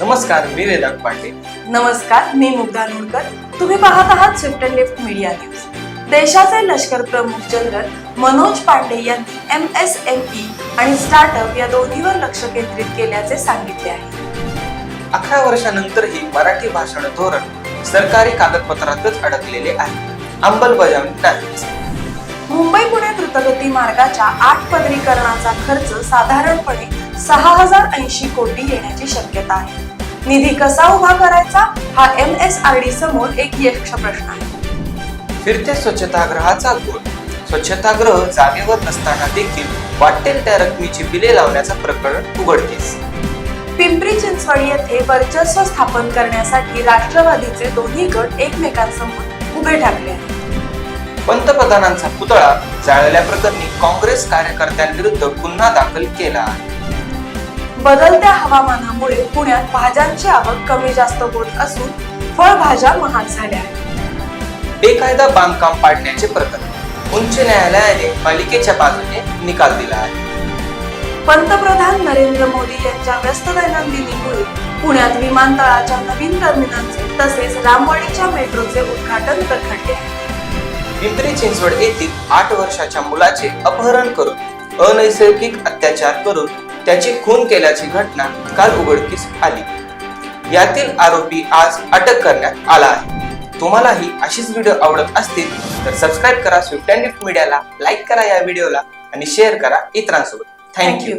नमस्कार, मी वेदांत पाटील. नमस्कार, मी मुग्धा नूरकर. तुम्ही पाहत आहात Swift and lift media news. देशाचे लष्कर प्रमुख जनरल मनोज पांडे यांनी MSME आणि स्टार्टअप या दोन्हीवर लक्ष केंद्रित केल्याचे सांगितले आहे. 11 वर्षानंतरही मराठी भाषण धोरण सरकारी कागदपत्रातच अडकलेले आहे. अंमलबजावणी नाहीच. मुंबई पुणे द्रुतगती मार्गाच्या 8 पदरीकरणाचा खर्च साधारणपणे 6080 कोटी येण्याची शक्यता आहे. निधी कसा उभा करायचा हा MSRD समोर एक यक्ष प्रश्न आहे. फिरत्या स्वच्छतागृहाचा गोळ. स्वच्छतागृह जागेवर नसताना देखील वाटेल त्या रकमेची बिले लावण्याचं प्रकरण उघडकीस. पिंपरी चिंचवड येथे वर्चस्व स्थापन करण्यासाठी राष्ट्रवादीचे दोन्ही गट एकमेकांसमोर उभे ठाकले आहेत. पंतप्रधानांचा पुतळा जाळल्याप्रकरणी काँग्रेस कार्यकर्त्यांविरुद्ध गुन्हा दाखल केला आहे. बदलत्या हवामानामुळे पुण्यात भाज्यांची आवक कमी जास्त होत असून फळभाज्या महाग झाल्या आहेत. बेकायदा बांधकाम पाडण्याचे प्रकरण. उच्च न्यायालयाने पालिकेच्या बाजूने निकाल दिला आहे. पंतप्रधान नरेंद्र मोदी यांच्या व्यस्त दैनंदिनीमुळे पुण्यात विमानतळाच्या नवीन टर्मिनलचे तसेच रामवाडीच्या मेट्रोचे उद्घाटन रखडले आहे. पिंपरी चिंचवड येथील 8 वर्षाच्या मुलाचे अपहरण करून अनैसर्गिक अत्याचार करून त्याची खून केल्याची घटना काल उघडकीस आली. यातील आरोपी आज अटक करण्यात आला आहे. तुम्हालाही अशीच व्हिडिओ आवडत असतील तर सबस्क्राईब करा स्विफ्ट अँड लिफ्ट मीडियाला, लाईक करा या व्हिडिओला आणि शेअर करा इतरांसोबत. थँक्यू.